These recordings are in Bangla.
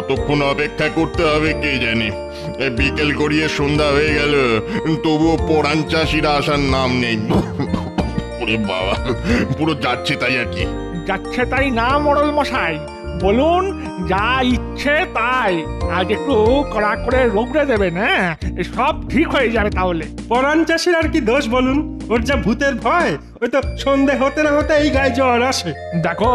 কতক্ষণ অপেক্ষা করতে হবে কে জানে। বিকেল গড়িয়ে সন্ধ্যা হয়ে গেল, তবুও পরাণ চাষিরা আসার নাম নেই। ওরে বাবা, পুরো যাচ্ছে তাই আর কি। যাচ্ছে তাই না মোড়ল মশাই, বলুন যা ইচ্ছে তাই। আজ একটু কড়া করে রোগড়ে দেবেন, হ্যাঁ সব ঠিক হয়ে যাবে তাহলে। পরাণ চাষির আর কি দোষ বলুন? ওর যা ভূতের ভয়, ওই তো সন্ধে হতে না হতে এই গায়ে জ্বর আসে। দেখো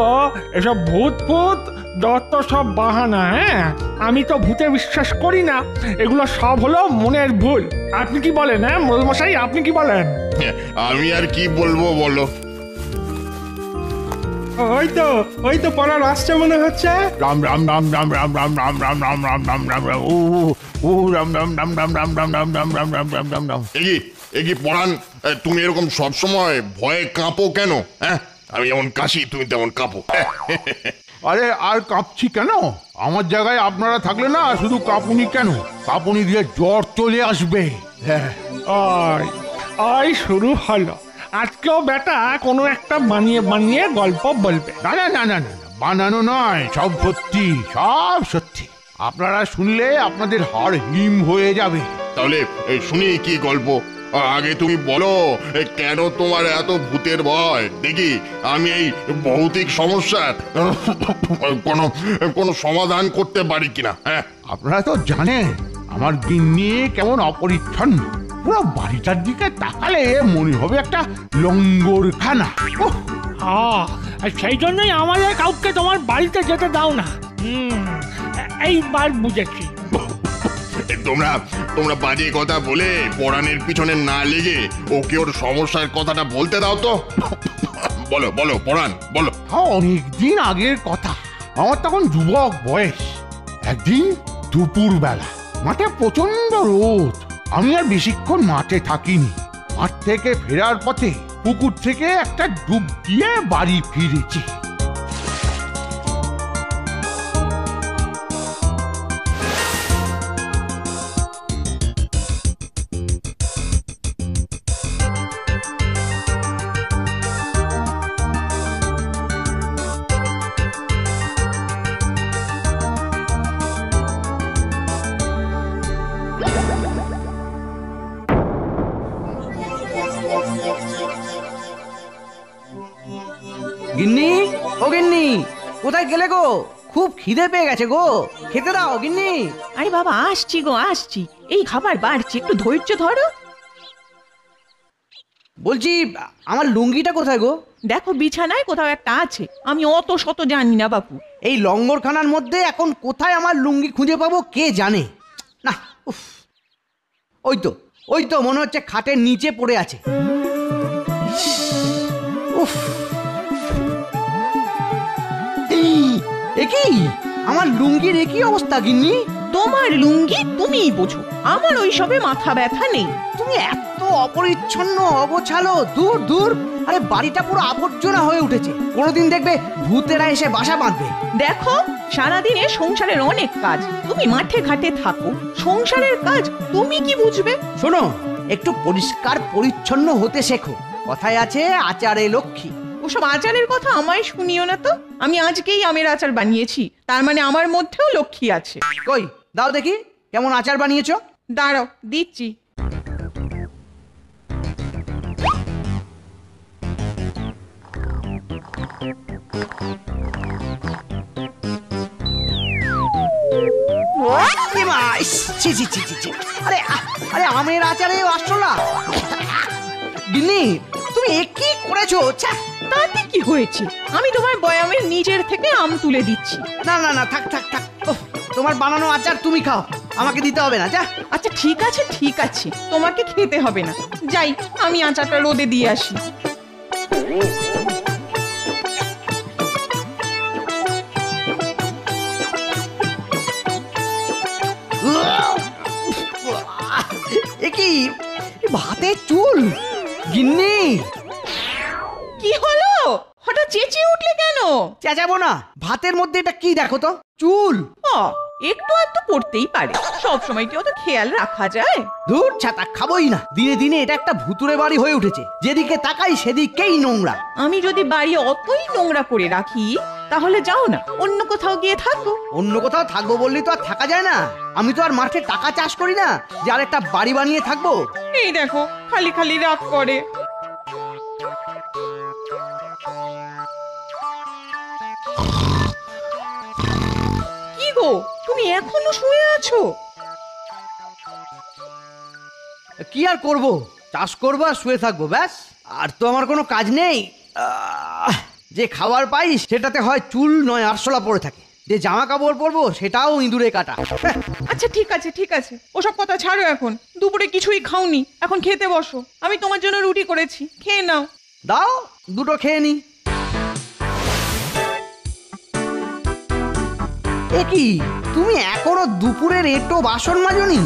এসব ভূত ফুত যত সব বাহানা, হ্যাঁ আমি তো ভূতে বিশ্বাস করি না, এগুলো সব হলো মনের ভুল। আপনি কি বলেন, হ্যাঁ মোড়ল মশাই আপনি কি বলেন? আমি আর কি বলবো বলো। ওই তো পরাণ আসছে মনে হচ্ছে। রাম রাম রাম রাম রাম রাম রাম রাম রাম রাম রাম রাম রাম ও রাম রাম রাম রাম রাম রাম রাম রাম রাম রাম রাম রাম রাম। এগি পরাণ, তুমি এরকম সব সময় ভয়ে কাঁপো কেন? হ্যাঁ আমি যেমন কাশি তুমি তেমন কাঁপো। আরে আর কাঁপছি কেন? আমার জায়গায় আপনারা থাকলে না শুধু কাঁপুনি কেন, কাঁপুনি দিয়ে জ্বর চলে আসবে। হ্যাঁ ওই শুরু হলো, আজকেও বেটা কোনো একটা বানিয়ে বানিয়ে গল্প বলবে। না না না না না, বানানো নয়, সব সত্যি, সব সত্যি। আপনারা শুনলে আপনাদের হাড় হিম হয়ে যাবে। তাহলে শুনি কি গল্প? আগে তুমি বলো, কেন তোমার এত ভূতের ভয়? দেখি আমি এই ভৌতিক সমস্যার কোনো সমাধান করতে পারি কিনা। হ্যাঁ আপনারা তো জানেন আমার গিন্নি কেমন অপরিচ্ছন্ন, পুরো বাড়িটার দিকে তাকালে মনে হবে একটা লঙ্গরখানা। সেই জন্যই আমাদের কাউকে তোমার বাড়িতে যেতে দাও না। এইবার বুঝেছি। তোমরা বাজে কথা বলে পরাণের পিছনে না লেগে ওকে ওর সমস্যার কথাটা বলতে দাও তো। বলো বলো পরাণ বলো। অনেকদিন আগের কথা, আমার তখন যুবক বয়স। একদিন দুপুর বেলা মাঠে প্রচন্ড রোদ, আমি আর বেশিক্ষণ মাঠে থাকিনি। মাঠ থেকে ফেরার পথে পুকুর থেকে একটা ডুব দিয়ে বাড়ি ফিরেছি। গিন্নি, ও গিন্নি, কোথায় গেলে গো? খুব খিদে পেয়ে গেছে গো, খেতে দাও গিন্নি। আরে বাবা আসছি গো আসছি, এই খাবার বাড়ছি, একটু ধৈর্য ধরো। বলছি আমার লুঙ্গিটা কোথায় গো? দেখো বিছানায় কোথাও একটা আছে, আমি অত শত জানি না বাপু। এই লঙ্গরখানার মধ্যে এখন কোথায় আমার লুঙ্গি খুঁজে পাবো কে জানে। না উফ, ওই তো মনে হচ্ছে খাটের নিচে পড়ে আছে। উফ, একই আমার লুঙ্গির একই অবস্থা গিন্নি। তোমার লুঙ্গি তুমিই বোঝো, আমার ওইসবে মাথা ব্যথা নেই। তুমি এত অপরিচ্ছন্ন অগোছালো, দূর দূর। আরে বাড়িটা পুরো আবর্জনা হয়ে উঠেছে, কোনোদিন দেখবে ভূতেরা এসে বাসা বাঁধবে। দেখো সারাদিনে সংসারের অনেক কাজ, তুমি মাঠে ঘাটে থাকো, সংসারের কাজ তুমি কি বুঝবে? শোনো, একটু পরিষ্কার পরিচ্ছন্ন হতে শেখো। কথায় আছে আচারে লক্ষ্মী। ওসব আচারের কথা আমায় শুনিও না তো। আমি আজকেই আমের আচার বানিয়েছি, তার মানে আমার মধ্যেও লক্ষ্মী আছে। কই দাও দেখি কেমন আচার বানিয়েছো। দাঁড়াও দিচ্ছি। আরে আমের আচারে আসছো না গিন্নি, তুমি কি করেছো? তাতে কি হয়েছে, আমি তোমার বয়ামের নিচের থেকে আম তুলে দিচ্ছি। না না না, থাক থাক থাক, তোমার বানানো আচার তুমি খাও, আমাকে দিতে হবে না। যা। আচ্ছা ঠিক আছে ঠিক আছে, তোমাকে খেতে হবে না। যাই আমি আচারটা রোদে দিয়ে আসি। কি ভাতে চুল গিন্নি? কি হলো, হঠাৎ চেঁচিয়ে উঠলে কেন? চেঁচাবো না, ভাতের মধ্যে এটা কি দেখো তো, চুল। একটু আধটু পড়তেই পারে, সব সময় কি অত খেয়াল রাখা যায়? ধুর ছাতা, খাবোই না। দিনে দিনে এটা একটা ভুতুরে বাড়ি হয়ে উঠেছে, যেদিকে তাকাই সেদিকেই নোংরা। আমি যদি বাড়ি অতই নোংরা করে রাখি তাহলে যাও না, অন্য কোথাও গিয়ে থাকো। অন্য কোথাও থাকবো বললি তো আর থাকা যায় না। আমি তো আর মাঠে টাকা চাষ করি না যে আর একটা বাড়ি বানিয়ে থাকবো। এই দেখো খালি খালি রাগ করে। কি গো, তুমি এখনো শুয়ে আছো? কি আর করব, চাষ করবো আর শুয়ে থাকবো, ব্যাস। আর তো আমার কোনো কাজ নেই। যে খাবার পাই সেটাতে হয় চুল নয় আরশোলা পড়ে থাকে, যে জামা কাপড় পরবো সেটাও ইঁদুরে কাটা। আচ্ছা ঠিক আছে ঠিক আছে, ওসব কথা ছাড়ো এখন। দুপুরে কিছুই খাওনি, এখন খেতে বসো। আমি তোমার জন্য রুটি করেছি, খেয়ে নাও। দাও দুটো খেয়ে নি। এ কি, তুমি এখনো দুপুরের এটো বাসন মাজনি?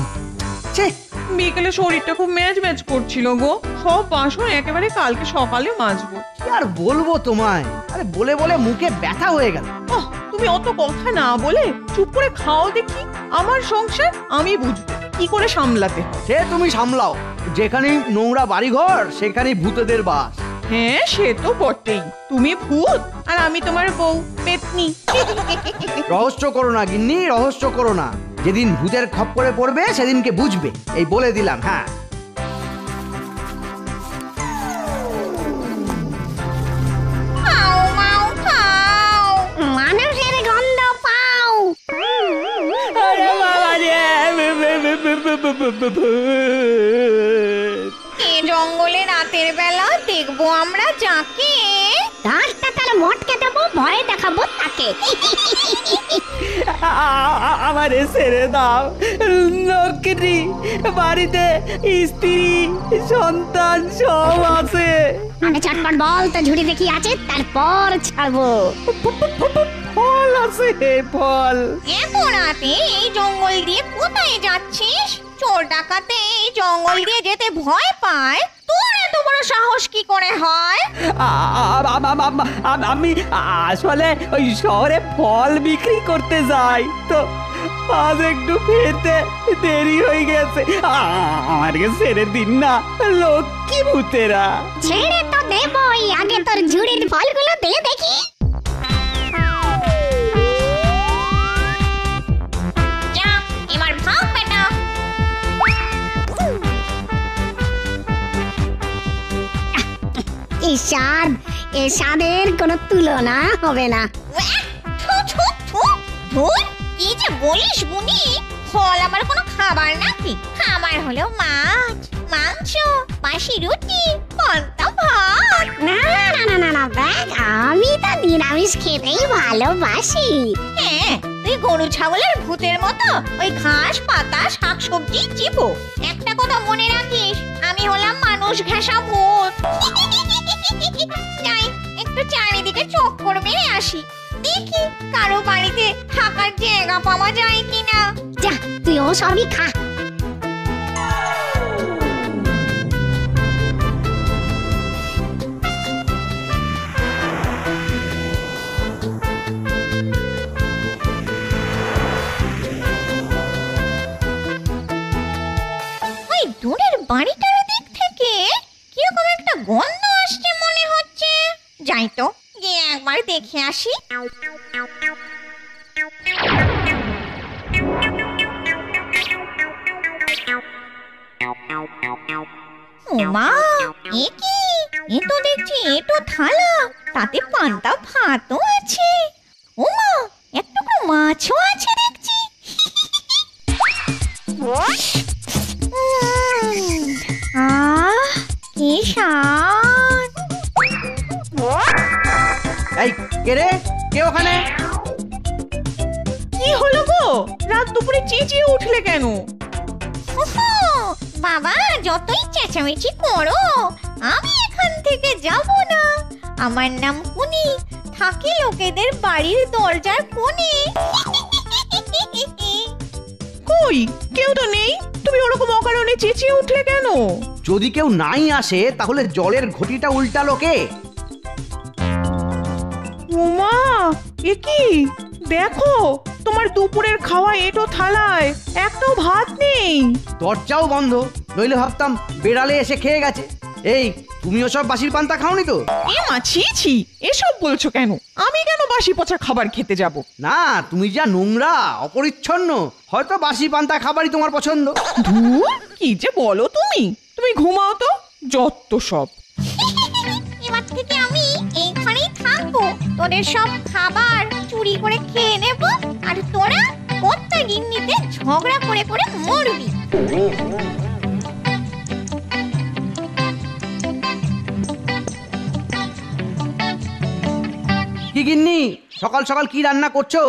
ছে, বিকেলে শরীরটা খুব ম্যাজ ম্যাজ করছিল গো, সব বাসন একেবারে কালকে সকালে মাজবো। কি আর বলবো তোমায়, আরে বলে বলে মুখে ব্যথা হয়ে গেল। ওহ, তুমি অত কথা না বলে চুপ করে খাও দেখি। আমার সংসার আমি বুঝবো কি করে সামলাতে হয়। সে তুমি সামলাও, যেখানেই নোংরা বাড়িঘর সেখানেই ভূতেদের বাস। হ্যাঁ সে তো বটেই, তুমি ভূত আর আমি তোমার বউ পেতনি। রহস্য করো না গিন্নি, রহস্য করো না। যেদিন ভূতের খপ্পরে পড়বে সেদিনকে বুঝবে, এই বলে দিলাম। হ্যাঁ, মানুষের গন্ধ পাও। এ জঙ্গলে রাতের বেলা দেখবো আমরা যাকে। গাছটা তাহলে মটকে দেবো, ভয় দেখাবো তাকে। আমারে ছেড়ে দাও, নকরি বাড়িতে স্ত্রী সন্তান সব আছে। আগে চটপট বল তো ঝুড়ি দেখি আছে, তারপর ছাড়বো। ফল আছে, ফল। এত রাতে এই জঙ্গল দিয়ে কোথায় যাচ্ছিস? চোর ডাকাতে এই জঙ্গল দিয়ে যেতে ভয় পায়, তোর এত বড় সাহস কি করে হয়? আমি আসলে ওই শহরে ফল বিক্রি করতে যাই তো, আজ একটু ফিরতে দেরি হয়ে গেছে। আমাকে ছেড়ে দিন না লক্ষ্মী ভূতেরা। ছেড়ে তো দেবই, আগে তোর ঝুড়ির ফলগুলো দিয়ে দেখি। যা এবার ভাগ বেটা। এই স্বাদ, এ স্বাদের কোনো তুলনা হবে না। থু থু থু, ধুর, কি যে বলিস বুনি? ফল আমার কোনো খাবার নাকি? খাবার হলো মাছ, মাংস, বাসি রুটি, পান্তা ভাত। না না না না না দেখ, আমি তো নিরামিষ খেতেই ভালোবাসি। হ্যাঁ, তুই গরু ছাগলের ভূতের মতো ওই ঘাস পাতা শাকসবজি চিবো। একটা কথা মনে রাখিস, আমি হলাম মানুষ ঘেঁষা ভূত। যাই একটু চারিদিকে চক্কর মেরে আসি, দেখি কারো বাড়িতে থাকার জায়গা পাওয়া যায় কিনা। যা তুই ও সবই খা। ওই দূরের বাড়িটার দিক থেকে কিরকম একটা গন্ধ আসছে মনে হচ্ছে। যাই তো গিয়ে একবার দেখে আসি। ওমা, এ কি? এ তো দেখছি এটো থালা, তাতে পান্তা ভাতও আছে। ওমা, এক টুকরো মাছও আছে দেখছি। আহ, কি স্বাদ! এই কে রে, কে ওখানে? কি হলো গো, রাত দুপুরে চেঁচিয়ে উঠলে কেন? ওহো, বাবা যতই চেঁচামেচি করো, আমি এখান থেকে যাব না। আমার নাম কুনি, থাকি লোকেদের বাড়ির দরজার কোণে। কই কেউ তো নেই, তুমি ওরকম অকারণে চেঁচিয়ে উঠলে কেন? যদি কেউ নাই আসে তাহলে জলের ঘটিটা উল্টালো কে? ওমা, এ কি? দেখো তোমার দুপুরের খাওয়া এটো থালায় একটাও ভাত নেই। দরজাও বন্ধ, নইলে ভাবতাম বেড়ালে এসে খেয়ে গেছে। এই তুমিও সব বাসির পান্তা খাওনি তো? এ মা, ছি ছি, এসব বলছো কেন? আমি কেন বাসি পচা খাবার খেতে যাব? না, তুমি যা নোংরা অপরিচ্ছন্ন, হয়তো বাসি পান্তা খাবারই তোমার পছন্দ। ধুর, কি যে বলো তুমি! তুমি ঘুমাও তো, যত সব। এবার থেকে আমি এইখানেই থাকবো, তোদের সব খাবার চুরি করে খেয়ে নেব, আর তোরা কর্তা গিন্নিতে ঝগড়া করে করে মরবি। কি গিন্নি, সকাল সকাল কি রান্না করছো?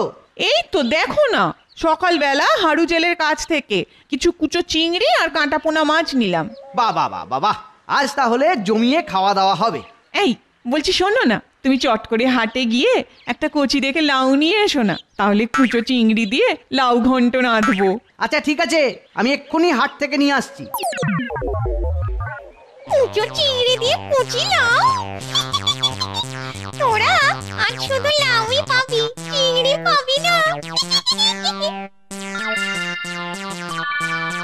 এই তো দেখো না, সকালবেলা হাড়ু জেলের কাছ থেকে কিছু কুচো চিংড়ি আর কাঁটা পোনা মাছ নিলাম। বাবা বাবা বাবা, আজ তাহলে জমিয়ে খাওয়া দাওয়া হবে। এই বলছি, শোনো না, তুমি চট করে হাটে গিয়ে একটা কচি দেখে লাউ নিয়ে এসো না, তাহলে কুচো চিংড়ি দিয়ে লাউ ঘন্ট রাঁধবো। আচ্ছা ঠিক আছে, আমি এক্ষুনি হাট থেকে নিয়ে আসছি। কুচো চিংড়ি দিয়ে কুচি লাউ? তোরা আজ শুধু লাউই পাবি, চিংড়ি পাবি না।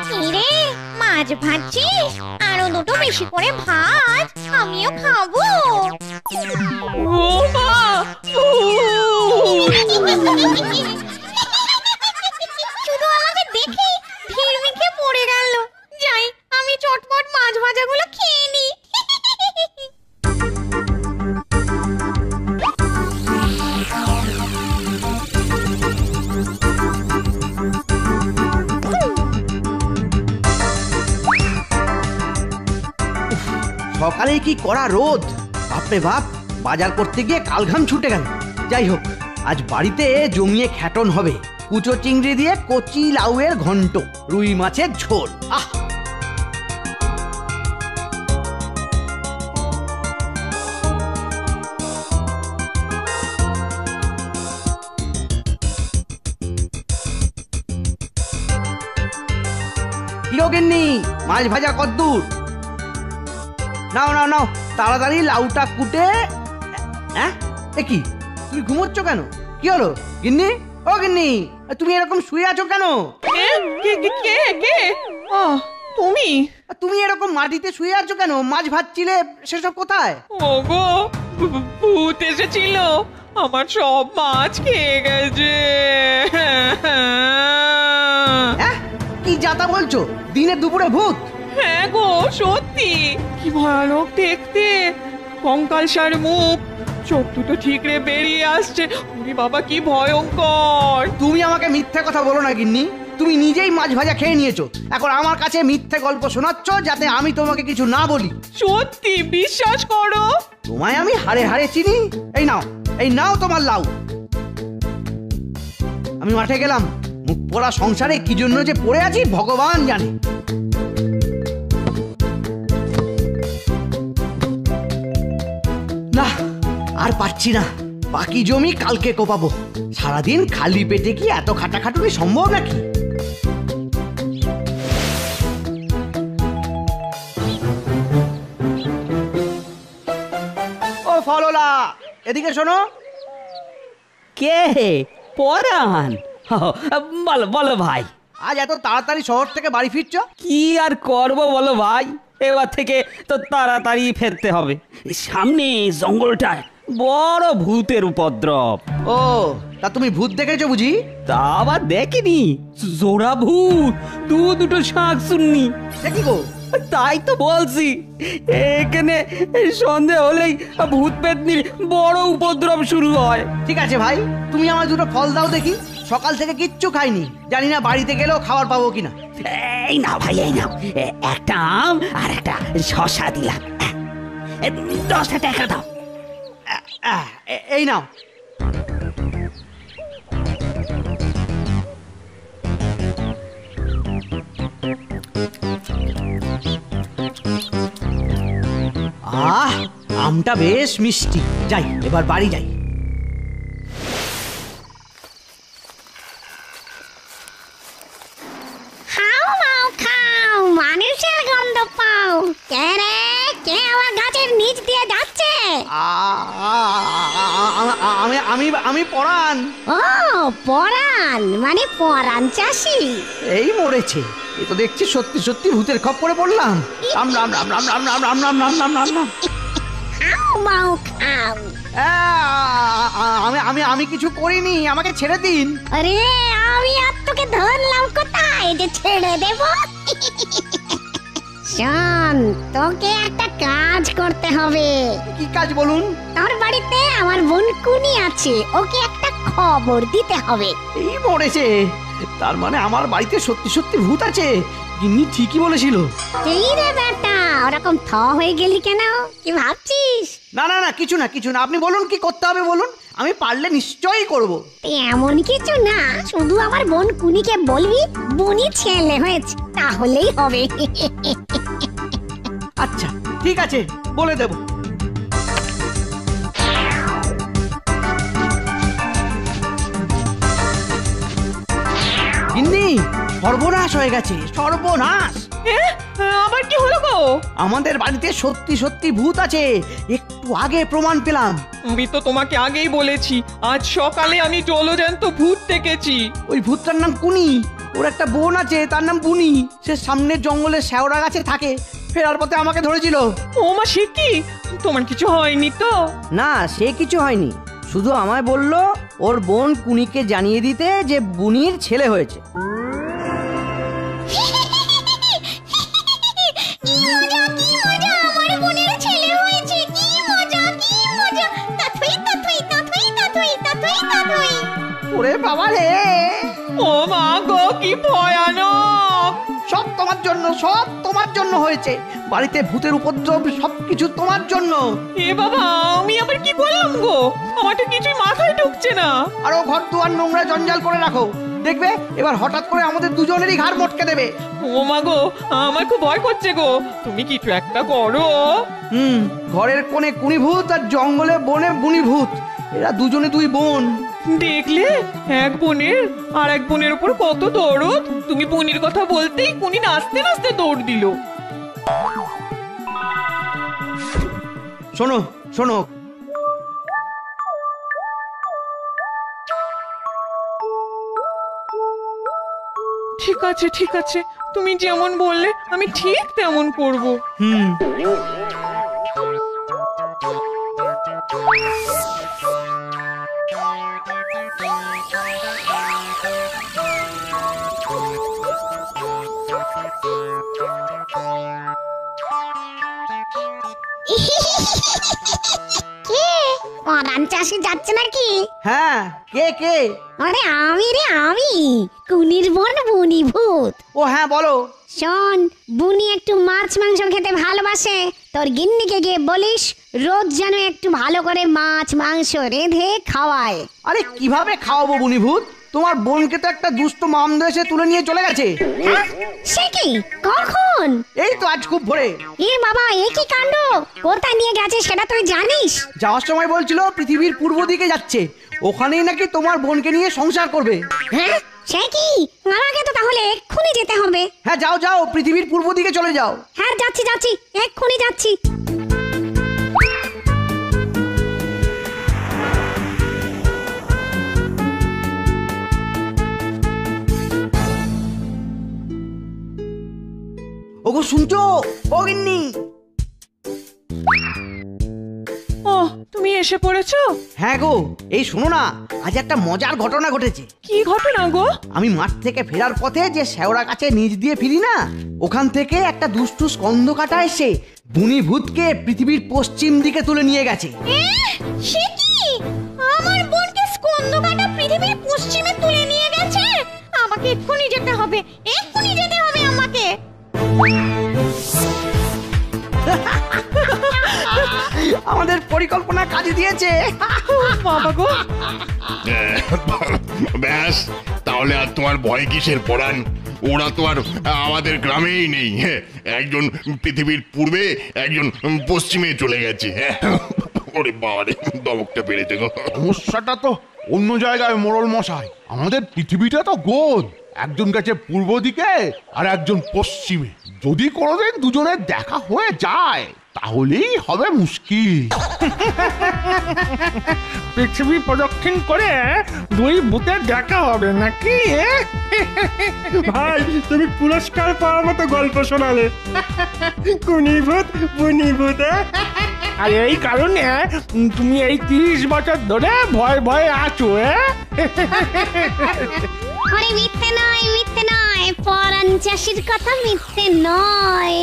কিরে, মাছ ভাজছিস? আরো দুটো বেশি করে ভাজ, আমিও খাবো। ও মা, শুধু আমাকে দেখে ভিড় মিখে পড়ে গেল। যাই, আমি চটপট মাছ ভাজাগুলো খেয়ে নি। সকালে কি কড়া রোদ, বাপরে বাপ, বাজার করতে গিয়ে কালঘাম ছুটে গেল। যাই হোক, আজ বাড়িতে জমিয়ে খ্যাটন হবে। কুচো চিংড়ি দিয়ে কচি লাউয়ের ঘন্ট, রুই মাছের ঝোল। আহ, গিন্নি, মাছ ভাজা কদ্দূর? নাও নাও নাও, তাড়াতাড়ি লাউটা কুটে। হ্যাঁ, এ কি, তুমি ঘুমোচ্ছ কেন? কি হলো গিন্নি? ও গিন্নি, তুমি এরকম শুয়ে আছো কেন? তুমি তুমি এরকম মাটিতে শুয়ে আছো কেন? মাছ ভাজছিলে, সেসব কোথায়? ওগো, ভূত এসেছিল, আমার সব মাছ খেয়ে গেছে। হ্যাঁ, কি যাতা বলছো? দিনে দুপুরে ভূত? হ্যাঁ গো, সত্যি। কি ভয়ানক দেখতে, কঙ্কালসার মুখ, চোখ দুটো ঠিকরে বেরিয়ে আসছে। ওরে বাবা, কি ভয়ঙ্কর! তুমি আমাকে মিথ্যে কথা বলো না গিন্নি, তুমি নিজেই মাছ ভাজা খেয়ে নিয়েছো, এখন আমার কাছে মিথ্যে গল্প শোনাচ্ছ যাতে আমি তোমাকে কিছু না বলি। সত্যি, বিশ্বাস করো। তোমায় আমি হাড়ে হাড়ে চিনি। এই নাও, এই নাও তোমার লাউ। আমি মাঠে গেলাম, মুখ পোড়া সংসারে কি জন্য যে পড়ে আছি ভগবান জানে। না, আর পারছি না, বাকি জমি কালকে কোপাবো। সারাদিন খালি পেটে কি এত খাটাখাটুনি সম্ভব নাকি? ও ফললা, এদিকে শোনো। কে? পরাণ? বলো বলো ভাই। আজ এত তাড়াতাড়ি শহর থেকে বাড়ি ফিরছো? কি আর করব বলো ভাই, এবার থেকে তো তাড়াতাড়ি ফিরতে হবে। সামনে জঙ্গলটায় বড় ভূতের উপদ্রব। ও, তা তুমি ভূত দেখেছো বুঝি? তা আবার দেখিনি, জোড়া ভূত, দুটো শাঁখ শুননি। দেখি গো। তাই তো বলছি, এখানে সন্ধে হলেই ভূত পেতনির বড় উপদ্রব শুরু হয়। ঠিক আছে ভাই, তুমি আমার দুটো ফল দাও দেখি। সকাল থেকে কিচ্ছু খাইনি, জানি না বাড়িতে গেলেও খাবার পাবো কিনা। এই নাও ভাই, এই নাও, একটা আম আর একটা শসা দিলাম, 10 টাকা দাও। এই নাও। আহ, আমটা বেশ মিষ্টি। যাই, এবার বাড়ি যাই। খাও মাও খাও, মানুষের গন্ধ পাও। কে রে, কে আমার গাছের নিচ দিয়ে যাচ্ছে? আমি পরাণ। ও পরাণ, মানে পরাণ চাষি। এই মরেছে, এ তো দেখছি সত্যি সত্যি ভূতের খপ্পরে পড়লাম। রাম রাম রাম রাম রাম রাম রাম রাম রাম রাম রাম রাম। খাও মাও খাও। আমি কিছু করিনি, আমাকে ছেড়ে দিন। আরে আমি আর তোকে ধরলাম কোথায় যে ছেড়ে দেব? শোন, তোকে একটা কাজ করতে হবে। কি কাজ বলুন? তোর বাড়িতে আমার বোন কুনি আছে, ওকে একটা খবর দিতে হবে। এই মরেছে, তার মানে আমার বাড়িতে সত্যি সত্যি ভূত আছে। গিন্নি ঠিকই বলেছিল। এই রে বেটা, ওরকম থ হয়ে গেলি কেন? কি ভাবছিস? না না না, কিছু না কিছু না, আপনি বলুন কি করতে হবে বলুন, আমি পারলে নিশ্চয়ই করব। এমন কিছু না, শুধু আমার বোন কুনিকে বলবি বুনি ছেলে হয়েছে, তাহলেই হবে। আচ্ছা ঠিক আছে, বলে দেব। গিন্নি, সর্বনাশ হয়ে গেছে, সর্বনাশ। আবার কি হলো গো? আমাদের বাড়িতে সত্যি সত্যি ভূত আছে, একটু আগে প্রমাণ পেলাম। আমি তো তোমাকে আগেই বলেছি, আজ সকালে আমি জলজ্যান্ত ভূত দেখেছি। ওই ভূতটার নাম কুনি, ওর একটা বোন আছে তার নাম বুনি। সে সামনের জঙ্গলে শেওড়া গাছে থাকে, ফেরার পথে আমাকে ধরেছিল। ও মা, সে কি? তোমার কিছু হয়নি তো? না, সে কিছু হয়নি, শুধু আমায় বলল ওর বোন কুনিকে জানিয়ে দিতে যে বুনির ছেলে হয়েছে। ওরে বাবা রে! ও মা গো, কি ভয়ানক! সব তোমার জন্য, সব তোমার জন্য হয়েছে। বাড়িতে ভূতের উপদ্রব, সবকিছু তোমার জন্য। এ বাবা, আমি আবার কি বললাম গো? আমার তো কিছুই মাথায় ঢুকছে না। আরো ঘর দুয়ার নোংরা জঞ্জাল করে রাখো, দেখবে এবার হঠাৎ করে আমাদের দুজনেরই ঘাড় মটকে দেবে। ও মা গো, আমার খুব ভয় করছে গো, তুমি কিছু একটা করো। ঘরের কোণে কুনি ভূত আর জঙ্গলে বনে বুনি ভূত, এরা দুজনে দুই বোন। দেখলে, এক বোনের আর এক বোনের উপর কত দরদ। তুমি বুনির কথা বলতেই কুনি নাচতে নাচতে দৌড় দিল। শোনো শোনো, ঠিক আছে ঠিক আছে, তুমি যেমন বললে আমি ঠিক তেমন করব। কে? পরাণ চাষি যাচ্ছে নাকি? হ্যাঁ, কে কে? আরে আমি রে, আমি কুনির বোন বুনি ভূত। ও হ্যাঁ, বলো। শোন, বুনি একটু মাছ মাংস খেতে ভালোবাসে, তোর গিন্নিকে গিয়ে বলিস রোজ যেন একটু ভালো করে মাছ মাংস রেঁধে খাওয়ায়। আরে কিভাবে খাওয়াবো বুনি ভূত? তোমার বোনকে তো একটা দুষ্ট মামদা এসে তুলে নিয়ে চলে গেছে। সে কি? কখন? এই তো আজ খুব ভোরে। এ বাবা, এ কি কাণ্ড! কোথায় নিয়ে গেছে সেটা তুই জানিস? যাওয়ার সময় বলছিল পৃথিবীর পূর্ব দিকে যাচ্ছে, ওখানেই নাকি তোমার বোনকে নিয়ে সংসার করবে। হ্যাঁ, সে কি? আমাকে তো তাহলে এক্ষুনি যেতে হবে। হ্যাঁ যাও যাও, পৃথিবীর পূর্ব দিকে চলে যাও। হ্যাঁ যাচ্ছি যাচ্ছি, এক্ষুনি যাচ্ছি। ওগো শুনছো? ও গিন্নি! ও, তুমি এসে পড়েছো? হ্যাঁ গো, এই শোনো না, আজ একটা মজার ঘটনা ঘটেছে। কি ঘটনা গো? আমি মাঠ থেকে ফেরার পথে যে শেওড়া গাছে নিচ দিয়ে ফিরি না, ওখান থেকে একটা দুষ্টু স্কন্ধকাটা এসে বুনি ভূতকে পৃথিবীর পশ্চিম দিকে তুলে নিয়ে গেছে। সে কি? আমার বোনকে স্কন্ধকাটা পৃথিবীর পশ্চিমে তুলে নিয়ে গেছে? আমাকে এক্ষুনি যেতে হবে, এক্ষুনি যেতে হবে আমাকে। আমাদের পরিকল্পনা কাজে দিয়েছে। বাবা গো! ব্যাস, তাহলে আর তোমার ভয় কিসের পরাণ? ওরা তো আর আমাদের গ্রামেই নেই। একজন পৃথিবীর পূর্বে, একজন পশ্চিমে চলে গেছে। ওরে বাবারে, দমকটা পেরেছে গো। সমস্যাটা তো অন্য জায়গায় মোড়ল মশাই। আমাদের পৃথিবীটা তো গোল, একজন গেছে পূর্ব দিকে আর একজন পশ্চিমে। যদি কোনোদিন দুজনের দেখা হয়ে যায় তাহলেই হবে মুশকিল। পৃথিবী প্রদক্ষিণ করে দুই ভূতের দেখা হবে নাকি? ভাই তুমি পুরস্কার পাওয়ার মতো গল্প শোনালে। কুনি ভূত বুনি ভূত। আর এই কারণে তুমি এই 30 বছর ধরে ভয় ভয়ে আছো। আরে মিথ্যে নয়, মিথ্যে নয়, পরাণ চাষির কথা মিথ্যে নয়।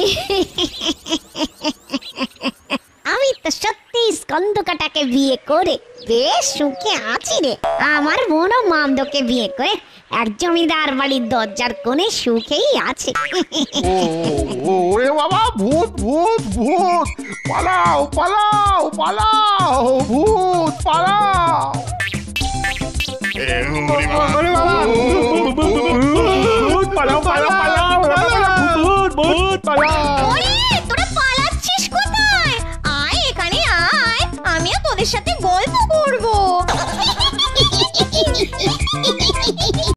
আমি তো সত্যি স্কন্দকাটাকে বিয়ে করে বেশ সুখে আছি রে। আমার বোনও মামদোকে বিয়ে করে এক জমিদার বাড়ির দরজার কোণে সুখেই আছে। ওরে বাবা, ভূত ভূত ভূত, পালাও পালাও পালাও, ভূত পালাও। ওরে বাবা,